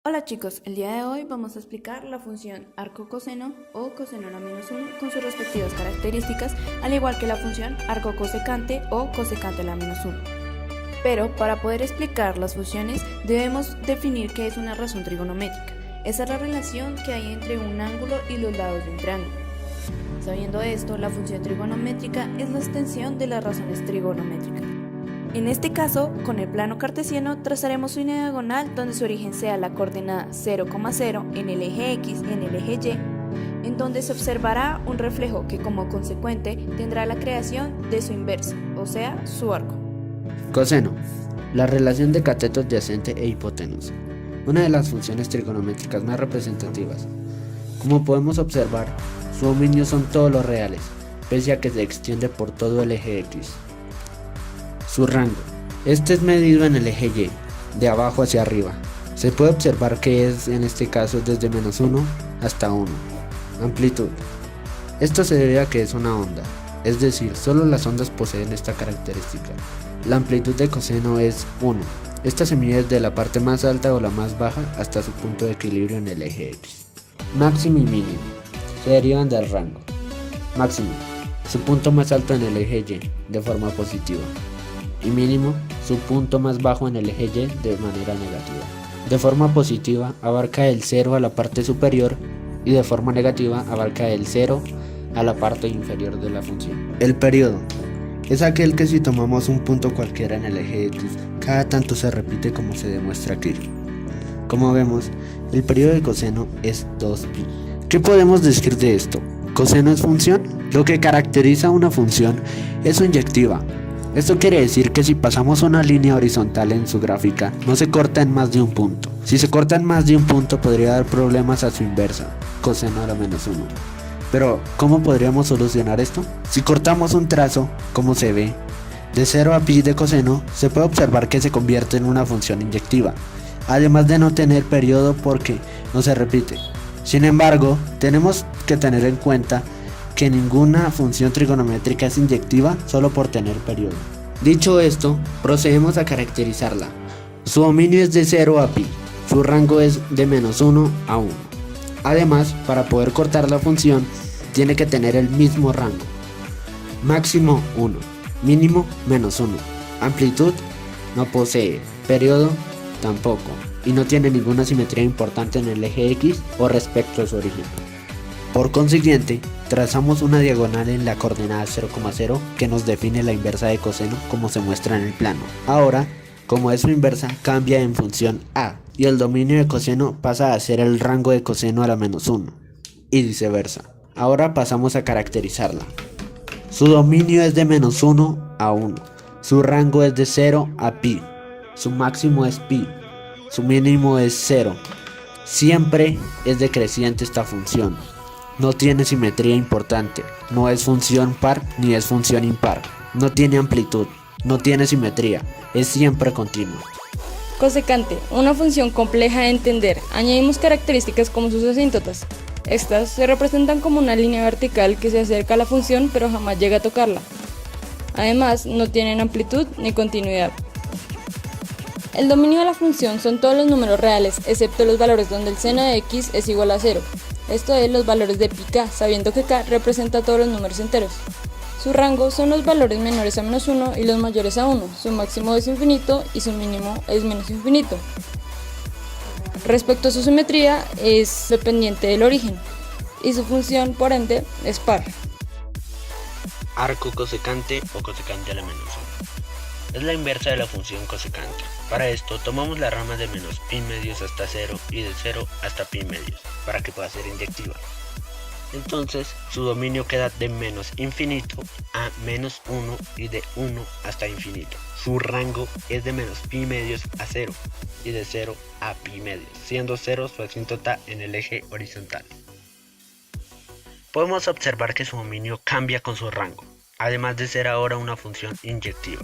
Hola chicos, el día de hoy vamos a explicar la función arco-coseno o coseno a la menos 1 con sus respectivas características, al igual que la función arco-cosecante o cosecante a la menos 1. Pero para poder explicar las funciones debemos definir qué es una razón trigonométrica. Esa es la relación que hay entre un ángulo y los lados de un triángulo. Sabiendo esto, la función trigonométrica es la extensión de las razones trigonométricas. En este caso, con el plano cartesiano trazaremos una diagonal donde su origen sea la coordenada 0,0 en el eje X y en el eje Y, en donde se observará un reflejo que como consecuente tendrá la creación de su inversa, o sea, su arco. Coseno, la relación de cateto adyacente e hipotenusa, una de las funciones trigonométricas más representativas. Como podemos observar, su dominio son todos los reales, pese a que se extiende por todo el eje X. Su rango, este es medido en el eje Y, de abajo hacia arriba. Se puede observar que es en este caso desde -1 hasta 1. Amplitud, esto se debe a que es una onda, es decir, solo las ondas poseen esta característica. La amplitud de coseno es 1. Esta se mide desde la parte más alta o la más baja hasta su punto de equilibrio en el eje X. Máximo y mínimo se derivan del rango. Máximo, su punto más alto en el eje Y, de forma positiva. Y mínimo, su punto más bajo en el eje Y de manera negativa. De forma positiva, abarca el 0 a la parte superior y de forma negativa, abarca el 0 a la parte inferior de la función. El periodo es aquel que si tomamos un punto cualquiera en el eje X, cada tanto se repite como se demuestra aquí. Como vemos, el periodo de coseno es 2pi. ¿Qué podemos decir de esto? ¿Coseno es función? Lo que caracteriza a una función es su inyectiva. Esto quiere decir que si pasamos una línea horizontal en su gráfica, no se corta en más de un punto. Si se corta en más de un punto podría dar problemas a su inversa, coseno a la menos 1. Pero, ¿cómo podríamos solucionar esto? Si cortamos un trazo, como se ve, de 0 a pi de coseno, se puede observar que se convierte en una función inyectiva, además de no tener periodo porque no se repite. Sin embargo, tenemos que tener en cuenta que ninguna función trigonométrica es inyectiva solo por tener periodo. Dicho esto, procedemos a caracterizarla. Su dominio es de 0 a pi, su rango es de -1 a 1. Además, para poder cortar la función, tiene que tener el mismo rango. Máximo 1, mínimo -1. Amplitud no posee, periodo tampoco, y no tiene ninguna simetría importante en el eje X o respecto a su origen. Por consiguiente, trazamos una diagonal en la coordenada 0,0 que nos define la inversa de coseno como se muestra en el plano. Ahora, como es su inversa, cambia en función a, y el dominio de coseno pasa a ser el rango de coseno a la menos 1, y viceversa. Ahora pasamos a caracterizarla. Su dominio es de -1 a 1, su rango es de 0 a pi, su máximo es pi, su mínimo es 0. Siempre es decreciente esta función. No tiene simetría importante, no es función par ni es función impar, no tiene amplitud, no tiene simetría, es siempre continua. Cosecante, una función compleja de entender. Añadimos características como sus asíntotas. Estas se representan como una línea vertical que se acerca a la función pero jamás llega a tocarla. Además, no tienen amplitud ni continuidad. El dominio de la función son todos los números reales, excepto los valores donde el seno de x es igual a 0. Esto es los valores de pi k, sabiendo que k representa todos los números enteros. Su rango son los valores menores a -1 y los mayores a 1. Su máximo es infinito y su mínimo es menos infinito. Respecto a su simetría, es dependiente del origen. Y su función, por ende, es par. Arco cosecante o cosecante a la menos 1. Es la inversa de la función cosecante. Para esto tomamos la rama de menos pi medios hasta 0 y de 0 hasta pi medios, para que pueda ser inyectiva. Entonces, su dominio queda de menos infinito a menos 1 y de 1 hasta infinito. Su rango es de menos pi medios a 0 y de 0 a pi medios, siendo 0 su asíntota en el eje horizontal. Podemos observar que su dominio cambia con su rango, además de ser ahora una función inyectiva.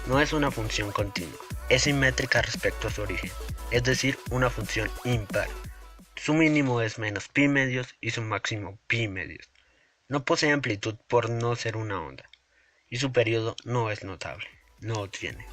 No es una función continua, es simétrica respecto a su origen, es decir, una función impar. Su mínimo es menos pi medios y su máximo pi medios. No posee amplitud por no ser una onda, y su periodo no es notable, no tiene.